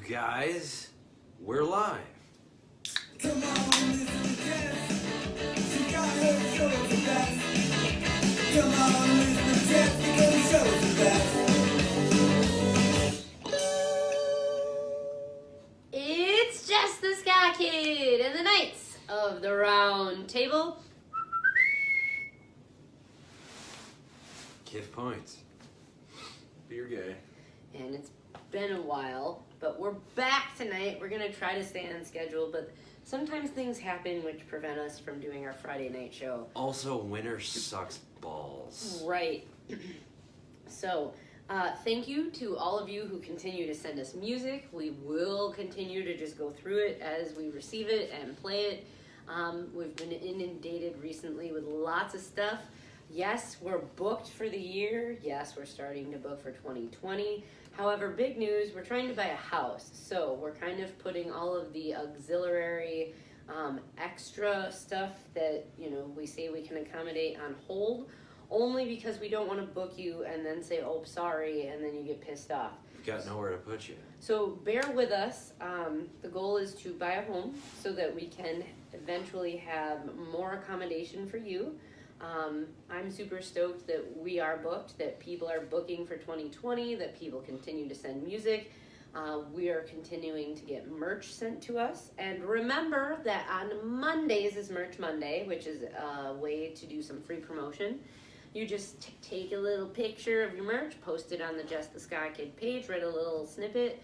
guys, we're live. Come on, listen to Jess. She got her show the best. Come on, listen to Jess, because the show is the best. It's Jess the Ska Kid and the Knights of the Round Table. Give points. Beer gay. And it's been a while, but we're back tonight. We're going to try to stay on schedule, but sometimes things happen which prevent us from doing our Friday night show. Also, winter sucks balls. Right. So, thank you to all of you who continue to send us music. We will continue to just go through it as we receive it and play it. We've been inundated recently with lots of stuff. Yes, we're booked for the year. Yes, we're starting to book for 2020. However, big news, we're trying to buy a house. So we're kind of putting all of the auxiliary extra stuff that, we say we can accommodate on hold, only because we don't want to book you and then say, oh, sorry, and then you get pissed off. Got nowhere to put you. So bear with us. The goal is to buy a home so that we can eventually have more accommodation for you. I'm super stoked that we are booked, that people are booking for 2020, that people continue to send music. We are continuing to get merch sent to us. And remember that on Mondays is Merch Monday, which is a way to do some free promotion. You just take a little picture of your merch, post it on the Jess the Ska Kid page, write a little snippet,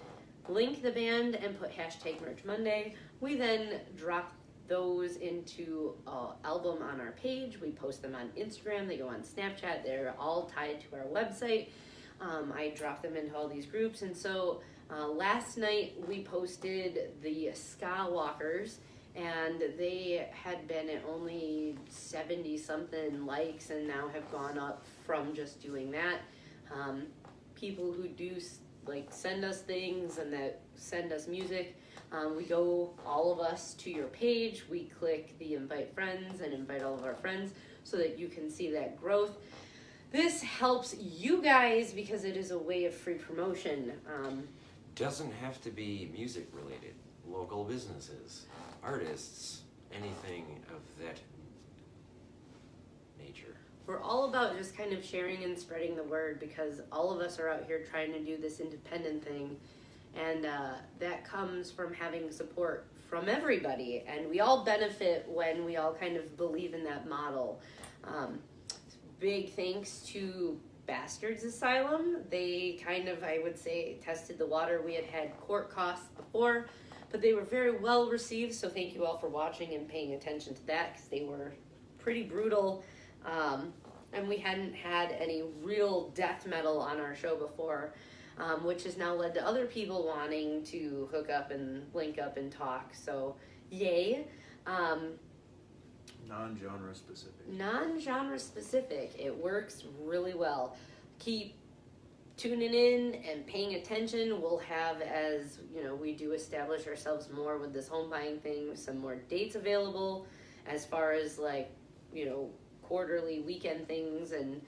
link the band, and put hashtag Merch Monday. We then drop those into an album on our page. We post them on Instagram. They go on Snapchat. They're all tied to our website. I drop them into all these groups. And so last night we posted the Ska Walkers, and they had been at only 70 something likes and now have gone up from just doing that. People who do send us things and that send us music, we go, all of us, to your page. We click the invite friends and invite all of our friends so that you can see that growth. This helps you guys because it is a way of free promotion. Doesn't have to be music related. Local businesses, artists, anything of that nature. We're all about just kind of sharing and spreading the word because all of us are out here trying to do this independent thing. And that comes from having support from everybody. And we all benefit when we all kind of believe in that model. Big thanks to Bastards Asylum. They kind of, I would say, tested the water. We had court costs before, but they were very well received. So thank you all for watching and paying attention to that because they were pretty brutal. And we hadn't had any real death metal on our show before. Which has now led to other people wanting to hook up and link up and talk. So, yay. Non-genre specific. Non-genre specific. It works really well. Keep tuning in and paying attention. We'll have, as we do establish ourselves more with this home buying thing, some more dates available as far as quarterly weekend things and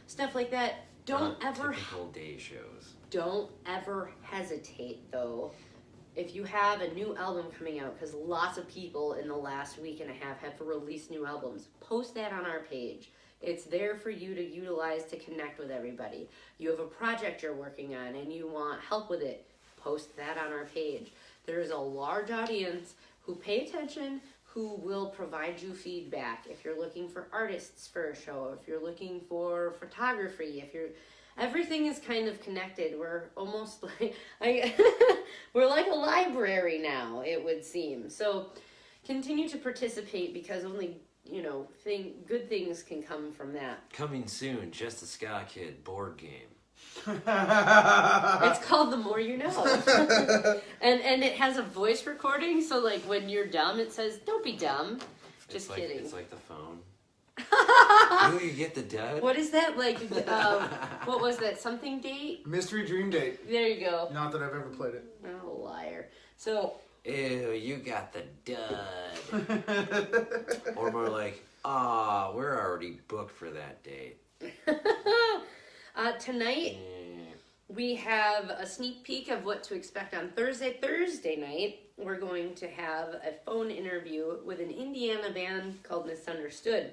stuff like that. Don't ever typical day shows. Don't ever hesitate, though, if you have a new album coming out, because lots of people in the last week and a half have released new albums. Post that on our page. It's there for you to utilize to connect with everybody. You have a project you're working on and you want help with it. Post that on our page. There's a large audience who pay attention, who will provide you feedback. If you're looking for artists for a show, if you're looking for photography, everything is kind of connected. We're almost we're like a library now, it would seem. So continue to participate because only, good things can come from that. Coming soon, Jess the Ska Kid board game. It's called The More You Know. and it has a voice recording, so when you're dumb, it says, don't be dumb. Just kidding. It's like the phone. You get the dud? What is that? What was that? Something date? Mystery Dream Date. There you go. Not that I've ever played it. Oh, liar. So. Ew, you got the dud. Or more like, we're already booked for that date. Tonight, we have a sneak peek of what to expect on Thursday. Thursday night, we're going to have a phone interview with an Indiana band called Misunderstood.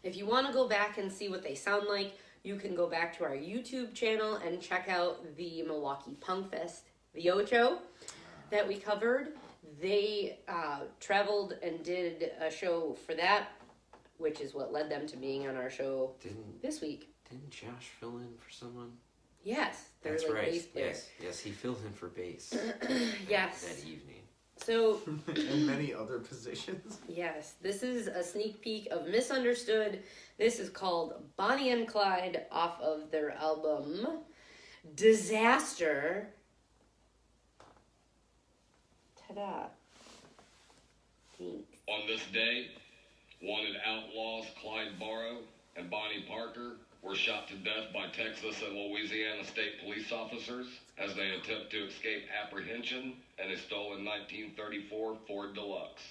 If you want to go back and see what they sound like, you can go back to our YouTube channel and check out the MKE Punk Fest, the Ocho, that we covered. They traveled and did a show for that, which is what led them to being on our show this week. Didn't Josh fill in for someone? Yes, they're That's like right. bass player. Yes, he filled in for bass. Yes. That evening. So, And many other positions. yes, this is a sneak peek of Misunderstood. This is called Bonnie and Clyde off of their album Disaster. Ta-da. Thanks. On this day, wanted outlaws Clyde Barrow and Bonnie Parker were shot to death by Texas and Louisiana state police officers as they attempt to escape apprehension in a stolen 1934 Ford Deluxe.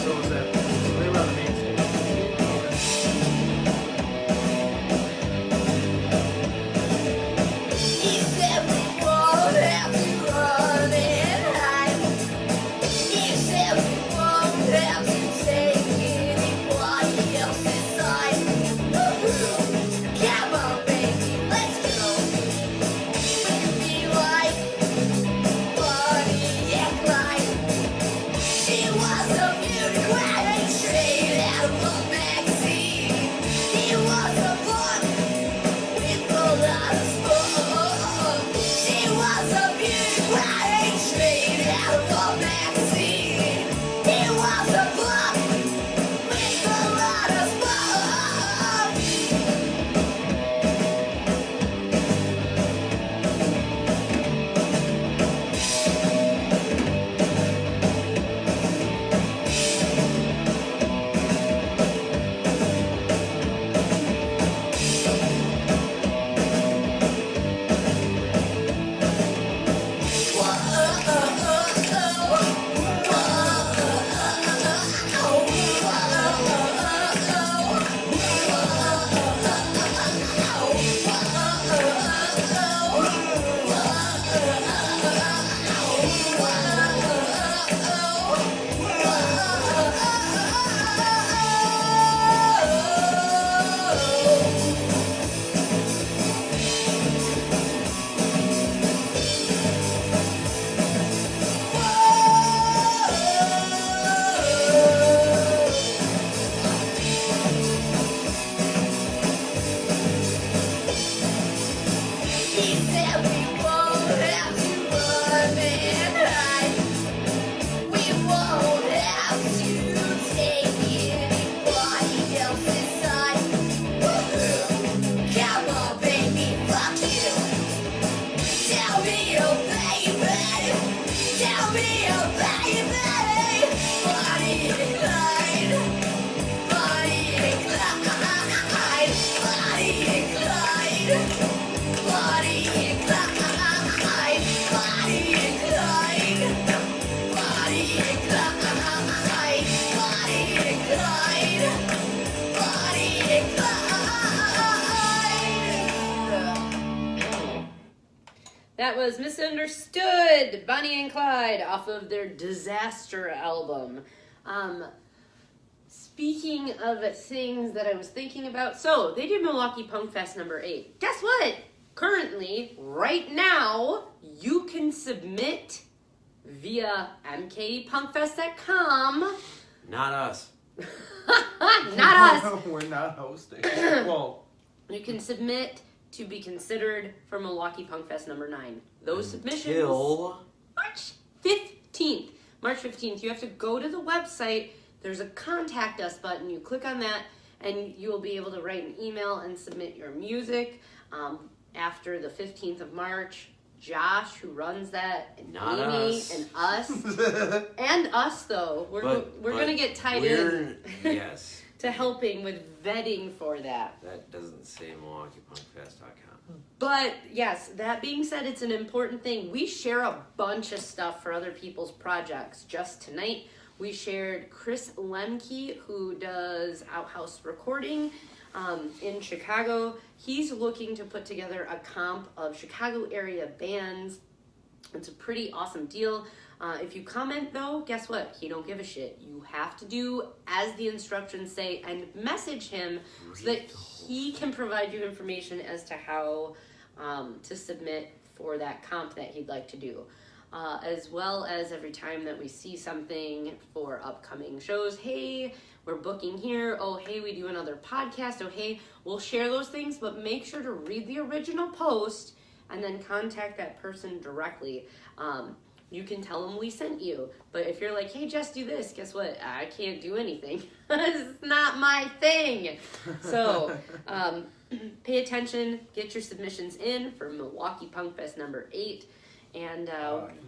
So is that? So they were on the main stage. He said we won't have to run and hide. He said we won't have to take anybody else's side. Woo-hoo. Come on, baby, let's go. We can be like Bonnie and Clyde. She was a beauty queen straight out of a magazine. He was a boy with a lot of spunk. She was a beauty queen straight out of a magazine. He was a boy with a lot of spunk. He said we won't have to run and hide. We won't have to take anybody else's side. Woo-hoo. Come on, baby, fuck you. Tell me, oh baby. Tell me, oh baby. Bonnie and Clyde. Bonnie and Clyde. Bonnie and Clyde. Bonnie and Clyde, Bonnie and Clyde, Bonnie and Clyde, Bonnie and Clyde, Bonnie and Clyde. That was Misunderstood, Bonnie and Clyde, off of their Disaster album. speaking of things that I was thinking about, so they did Milwaukee Punk Fest number 8. Guess what? Currently, right now, you can submit via mkepunkfest.com. Not us. Not us. We're not hosting. Well, You can submit to be considered for Milwaukee Punk Fest number 9. Those submissions Till March 15th. March 15th. You have to go to the website. There's a contact us button. You click on that and you will be able to write an email and submit your music. After the 15th of March, Josh, who runs that, and Not Amy, us. and us, and us though, we're But gonna get tied we're- in Yes. to helping with vetting for that. That doesn't say MilwaukeePunkFest.com. But yes, that being said, it's an important thing. We share a bunch of stuff for other people's projects. Just tonight, we shared Chris Lemke, who does Outhouse Recording in Chicago. He's looking to put together a comp of Chicago area bands. It's a pretty awesome deal. If you comment though, guess what? He don't give a shit. You have to do as the instructions say and message him so that he can provide you information as to how to submit for that comp that he'd like to do. As well as every time that we see something for upcoming shows, hey, we're booking here, oh hey, we do another podcast, oh hey, we'll share those things, but make sure to read the original post and then contact that person directly. You can tell them we sent you, but if you're like, hey, just do this, guess what? I can't do anything. It's not my thing. So pay attention, get your submissions in for Milwaukee Punk Fest number 8. And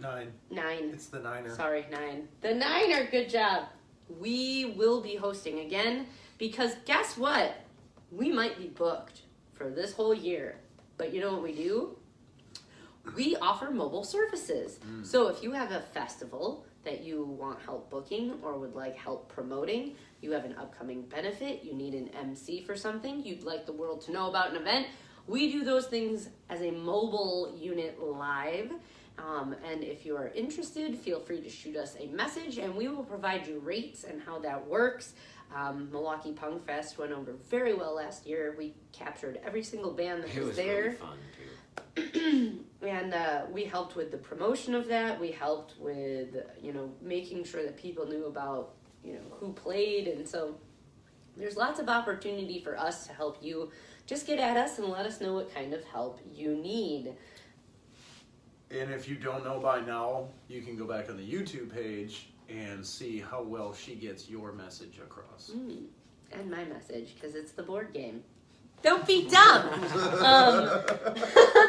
9. 9. It's the Niner. Sorry, 9. The Niner, good job. We will be hosting again because guess what? We might be booked for this whole year. But you know what we do? We offer mobile services. So if you have a festival that you want help booking or would like help promoting, you have an upcoming benefit, you need an MC for something, you'd like the world to know about an event, we do those things as a mobile unit live. And if you are interested, feel free to shoot us a message and we will provide you rates and how that works. Milwaukee Punk Fest went over very well last year. We captured every single band that It was there. really fun too. And we helped with the promotion of that. We helped with, making sure that people knew about, who played. And so there's lots of opportunity for us to help you. Just get at us and let us know what kind of help you need. And if you don't know by now, you can go back on the YouTube page and see how well she gets your message across. And my message, because it's the board game. Don't be dumb.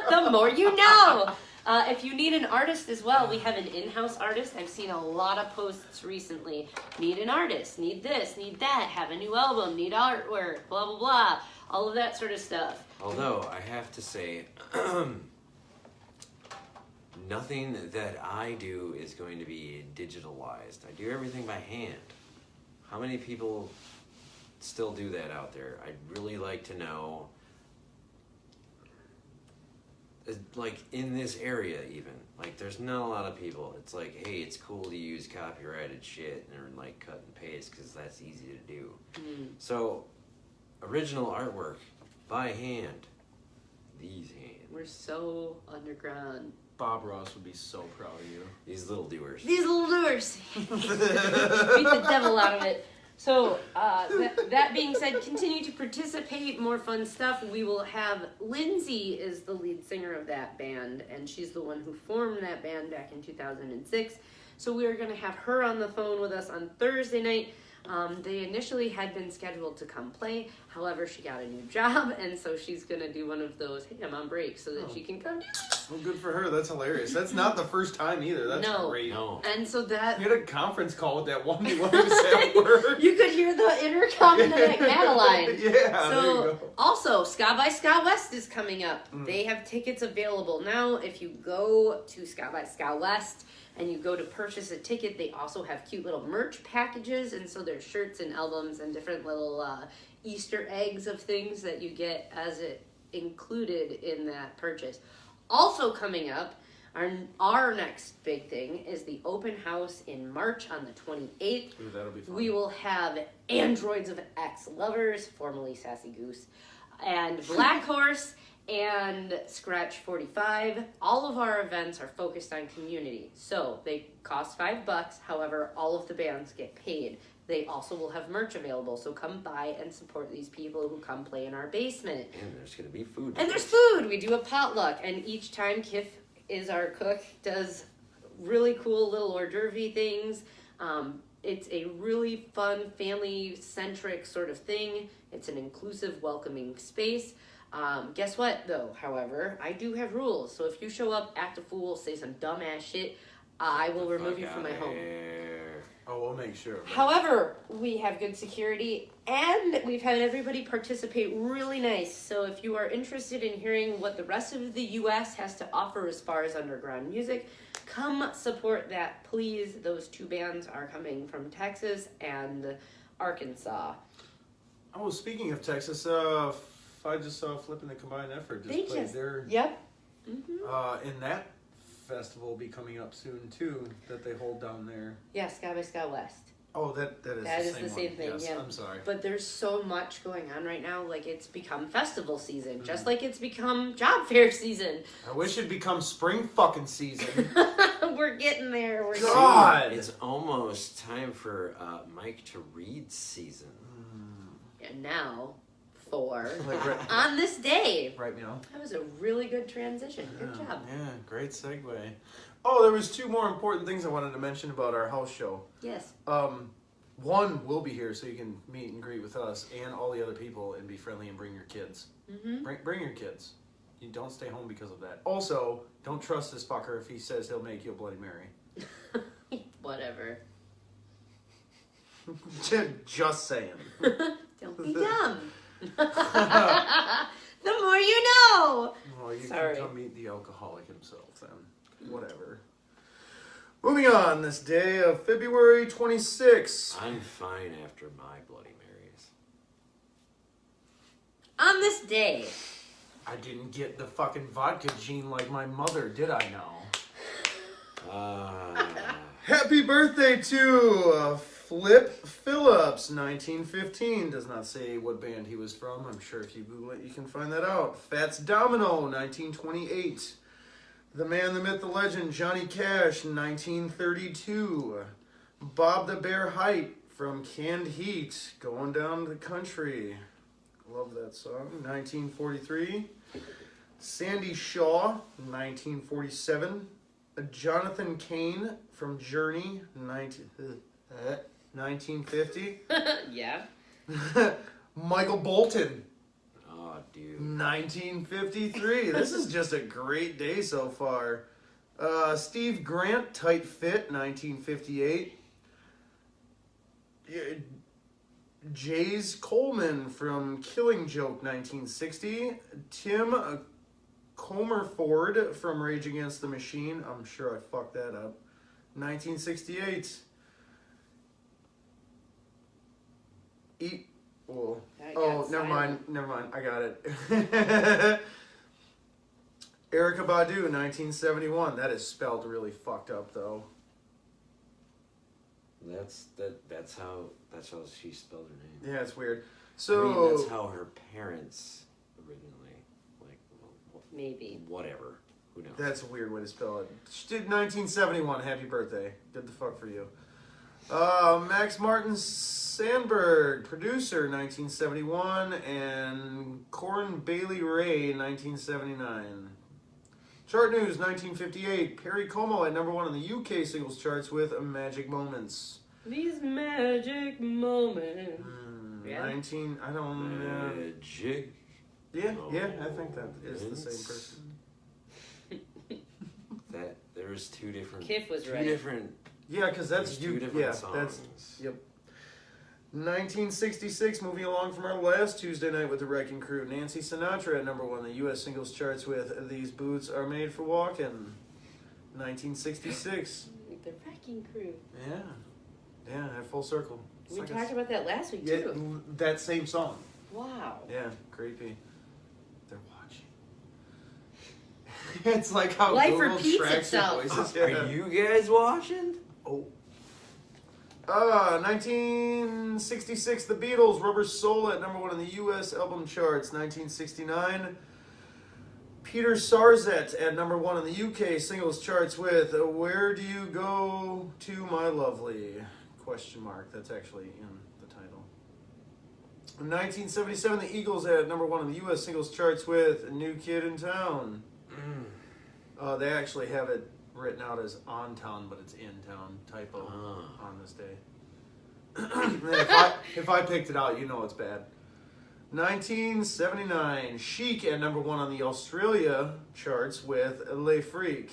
The more you know. If you need an artist as well, we have an in-house artist. I've seen a lot of posts recently. Need an artist, need this, need that, have a new album, need artwork, blah, blah, blah. All of that sort of stuff. Although, I have to say, nothing that I do is going to be digitalized. I do everything by hand. How many people still do that out there? I'd really like to know, like in this area even, like there's not a lot of people. It's like, hey, it's cool to use copyrighted shit and like cut and paste because that's easy to do. So original artwork by hand, these hands, We're so underground. Bob Ross would be so proud of you. these little doers. These little doers. Beat the devil out of it. So, that being said, continue to participate, more fun stuff. We will have, Lindsay is the lead singer of that band, and she's the one who formed that band back in 2006. So we are going to have her on the phone with us on Thursday night. They initially had been scheduled to come play. However, she got a new job, and so she's going to do one of those, hey, I'm on break, so that she can come do this. Well, good for her. That's hilarious. That's not the first time either. That's No. great. No. And so that... You had a conference call with that one who was at work. You could hear the intercom in that Cataline. Yeah, there you So, go. also, Ska by Ska West is coming up. They have tickets available now. If you go to Ska by Ska West and you go to purchase a ticket, they also have cute little merch packages. And so there's shirts and albums and different little Easter eggs of things that you get as it included in that purchase. Also coming up, Our next big thing is the open house in March on the 28th. Ooh, that'll be fun. We will have Androids of X Lovers, formerly Sassy Goose, and Black Horse and Scratch 45. All of our events are focused on community. So they cost $5. However, all of the bands get paid. They also will have merch available. So come by and support these people who come play in our basement. And there's gonna be food. And there's food. We do a potluck. And each time Kif is our cook, does really cool little hors d'oeuvre things. It's a really fun, family-centric sort of thing. It's an inclusive, welcoming space. Guess what, though? However, I do have rules. So if you show up, act a fool, say some dumbass shit, I will remove you from my home. Oh, we'll make sure of that. However, we have good security and we've had everybody participate really nice. So if you are interested in hearing what the rest of the U.S. has to offer as far as underground music, come support that, please. Those two bands are coming from Texas and Arkansas. Oh, speaking of Texas, I just saw Flipping the Combined Effort They just played just- their... Yep. Mm-hmm. And that festival will be coming up soon, too, that they hold down there. Yeah, Ska by Ska West. Oh, that is the same one. thing, Yes, yeah. I'm sorry. But there's so much going on right now. Like, it's become festival season, Mm-hmm. just like it's become job fair season. I wish it'd become spring fucking season. We're getting there. We're God! It's almost time for Mike to read season. And now, for Like, right, on this day. right, you know? That was a really good transition. Good Yeah, job. Yeah, great segue. Oh, there was two more important things I wanted to mention about our house show. Yes. One, we'll be here so you can meet and greet with us and all the other people and be friendly and bring your kids. Mm-hmm. Bring your kids. You don't stay home because of that. Also, don't trust this fucker if he says he'll make you a Bloody Mary. Whatever. Just saying. Don't be dumb. The more you know. Well, you Sorry. can come meet the alcoholic himself then. Whatever. Moving on, this day of February 26th. I'm fine after my Bloody Marys. On this day. I didn't get the fucking vodka gene like my mother, did I now? Happy birthday to Flip Phillips, 1915. Does not say what band he was from. I'm sure if you Google it, you can find that out. Fats Domino, 1928. The man, the myth, the legend, Johnny Cash, 1932. Bob the Bear Height from Canned Heat, Going Down the Country. Love that song. 1943. Sandy Shaw, 1947. Jonathan Cain from Journey, 1950. Yeah. Michael Bolton, Oh, dude. 1953. This is just a great day so far. Steve Grant, Tight Fit, 1958. Jays Coleman from Killing Joke, 1960. Tim Comerford from Rage Against the Machine. I'm sure I fucked that up. 1968. Well, got never mind. silent. Never mind. I got it. Erykah Badu, 1971. That is spelled really fucked up, though. That's how she spelled her name. Yeah, it's weird. I So mean, that's how her parents originally, like, well, Maybe. whatever. Who knows? that's a weird way to spell it. She did 1971. Happy birthday. Good the fuck for you. Max Martin Sandberg, producer, 1971, and Corin Bailey Ray, 1979. Chart news, 1958. Perry Como at number 1 on the UK singles charts with Magic Moments. These magic moments. Yeah. 19. I don't know. Magic. Yeah, I think that is the same person. That there's two different. Kif was two right. different. Yeah, because that's There's two you. different Yeah, songs. that's yep. 1966, moving along from our last Tuesday night with the Wrecking Crew. Nancy Sinatra at number 1 on the U.S. singles charts with These Boots Are Made for Walking. 1966. The Wrecking Crew. Yeah, at full circle. It's We like talked about that last week, yeah, too. that same song. Wow. Yeah, creepy. They're It's like how Life Google repeats tracks your itself. voices. Are you guys watching? Oh. 1966, The Beatles, Rubber Soul at number 1 on the U.S. album charts. 1969, Peter Sarzet at number 1 on the UK singles charts with Where Do You Go To My Lovely? Question mark. That's actually in the title. In 1977, the Eagles at number 1 on the U.S. singles charts with New Kid in Town. They actually have it written out as on town, but it's in town. Typo on this day. if I picked it out, you know it's bad. 1979, Chic at number 1 on the Australia charts with Le Freak.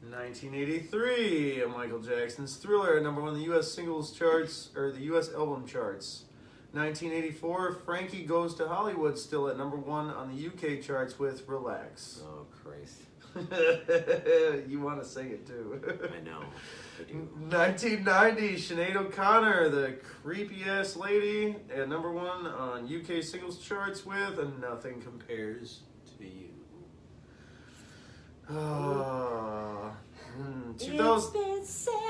1983, Michael Jackson's Thriller at number 1 on the U.S. singles charts, or the U.S. album charts. 1984, Frankie Goes to Hollywood, still at number 1 on the UK charts with Relax. Oh, Christ. You want to sing it too. I know. I do. 1990, Sinead O'Connor, the creepy ass lady, at number 1 on UK singles charts with Nothing Compares to You. 2000. It's been 7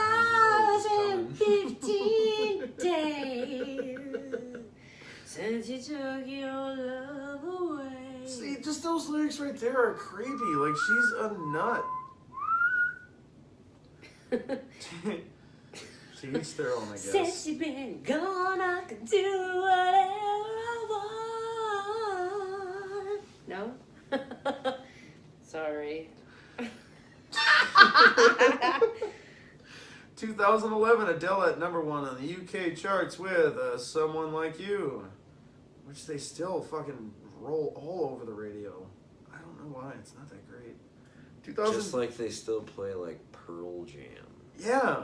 hours and 15 days since you took your love away. See, just those lyrics right there are creepy. Like, she's a nut. To each their own, I guess. Since you've been gone, I can do whatever I want. No? Sorry. 2011, Adele at number 1 on the UK charts with Someone Like You, which they still fucking roll all over the radio. I don't know why. It's not that great. 2000. Just like they still play like Pearl Jam. Yeah.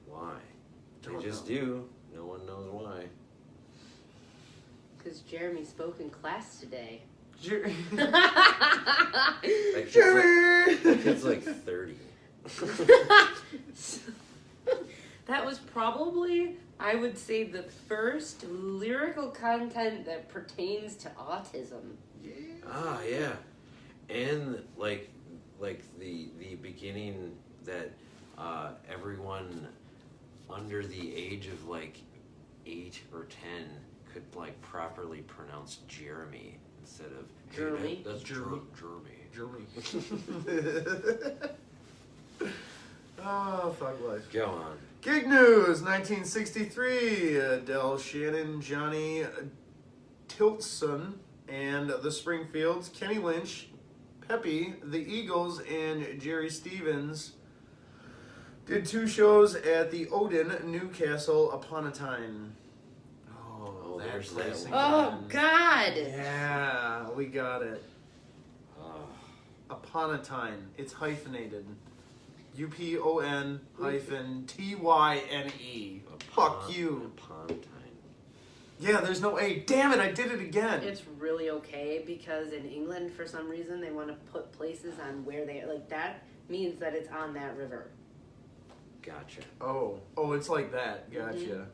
Why? They Don't just know. do. No one knows why. Because Jeremy spoke in class today. That kid's like 30. That was probably, I would say, the first lyrical content that pertains to autism. Ah, yeah. And like the beginning that everyone under the age of like 8 or 10 could like properly pronounce Jeremy instead of Jeremy? That's Jeremy. Jeremy. Oh, fuck life. Go on. Gig news, 1963. Adele, Shannon, Johnny Tiltson, and the Springfields, Kenny Lynch, Peppy, the Eagles, and Jerry Stevens did 2 shows at the Odin, Newcastle, upon a time. Oh, that there's place that again. Oh, God! Yeah, we got it. Oh, Upon a time. It's hyphenated. UPON hyphen TYNE. Fuck you. Upon time. Yeah, there's no A. Damn it, I did it again. It's really okay because in England, for some reason, they want to put places on where they like that means that it's on that river. Gotcha. Oh, it's like that. Gotcha.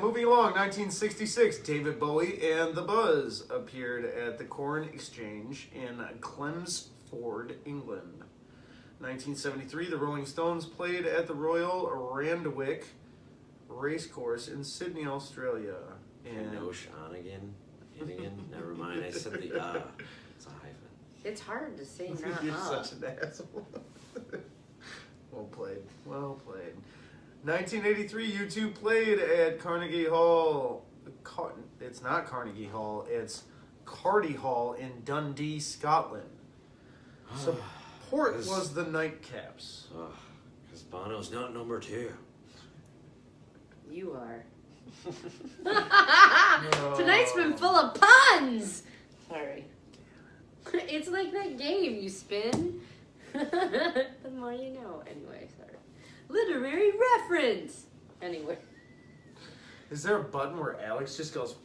Moving along, 1966, David Bowie and The Buzz appeared at the Corn Exchange in Chelmsford, England. 1973, the Rolling Stones played at the Royal Randwick Racecourse in Sydney, Australia. And no Shonigan. Never mind. I said the it's a hyphen. It's hard to say not You're up. such an asshole. Well played. Well played. 1983, U2 played at Carnegie Hall. It's not Carnegie Hall. It's Carty Hall in Dundee, Scotland. Support was the Nightcaps. Because Bono's not number 2. You are. Tonight's been full of puns! Sorry. It's like that game you spin. The more you know. Anyway, sorry. Literary reference! Anyway. Is there a button where Alex just goes,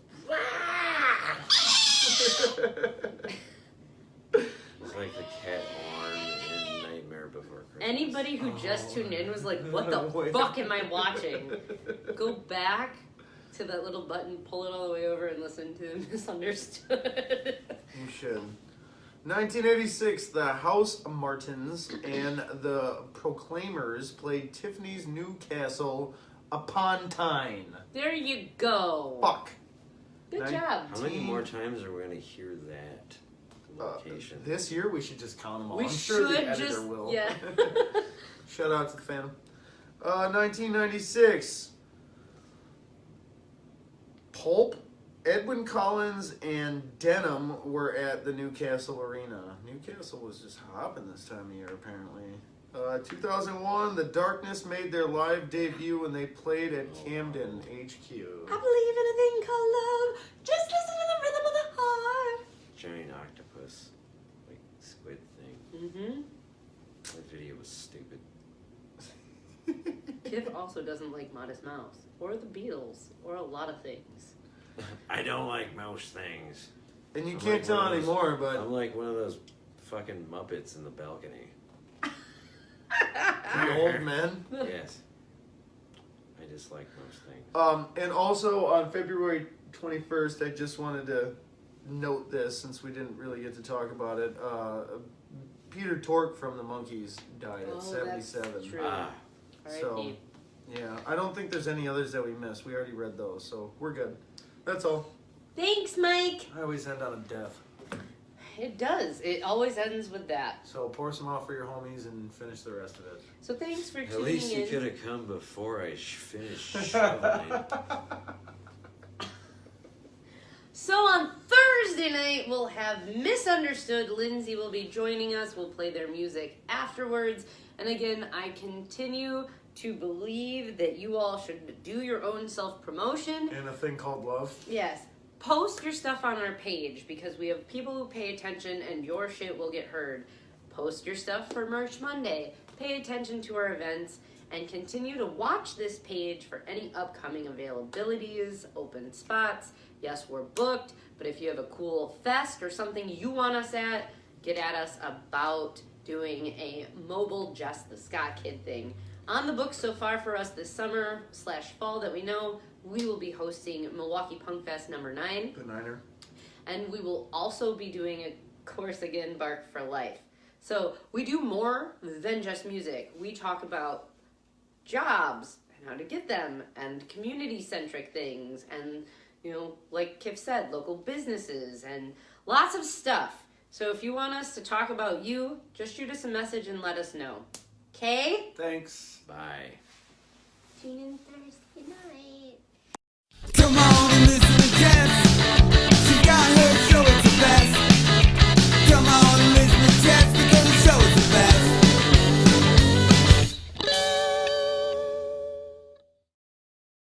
It's like the cat arm in Nightmare Before Christmas. Anybody who just tuned in was like, what the Wait. fuck am I watching? Go back to that little button, pull it all the way over, and listen to Misunderstood. You should. 1986, the House Martins and the Proclaimers played Tiffany's Newcastle upon Tyne. There you go. Fuck. Good Nine- job. How many more times are we gonna hear that location? This year, we should just count them all. We I'm sure the should editor just- will. yeah. Shout out to the Phantom. 1996. Pulp, Edwin Collins, and Denham were at the Newcastle Arena. Newcastle was just hopping this time of year, apparently. 2001, The Darkness made their live debut when they played at Camden HQ. I believe in a thing called love. Just listen to the rhythm of the heart. Giant octopus, like squid thing. Mm-hmm. That video was stupid. Kip also doesn't like Modest Mouse, or the Beatles, or a lot of things. I don't like most things. And you I'm can't like tell one of those- anymore, but I'm like one of those fucking Muppets in the balcony. the old men. Yes. I dislike most things. And also on February 21st, I just wanted to note this since we didn't really get to talk about it. Peter Tork from the Monkees died at 77. That's true. Ah, So, R.I.P. yeah, I don't think there's any others that we missed. We already read those, so we're good. That's all. Thanks, Mike. I always end on a death. It does. It always ends with that. So pour some out for your homies and finish the rest of it. So thanks for at tuning least you in. could have come before I finished shoveling. So on Thursday night, we'll have Misunderstood. Lindsay will be joining us. We'll play their music afterwards. And again, I continue to believe that you all should do your own self-promotion. And a thing called love. Yes. Post your stuff on our page because we have people who pay attention and your shit will get heard. Post your stuff for Merch Monday. Pay attention to our events and continue to watch this page for any upcoming availabilities, open spots. Yes, we're booked, but if you have a cool fest or something you want us at, get at us about doing a mobile Jess the Ska Kid thing. On the books so far for us this summer/fall that we know, we will be hosting Milwaukee Punk Fest number 9. The Niner. And we will also be doing a course again, Bark for Life. So we do more than just music. We talk about jobs and how to get them and community-centric things and, you know, like Kip said, local businesses and lots of stuff. So if you want us to talk about you, just shoot us a message and let us know. Okay? Thanks. Bye. Tune in Thursday.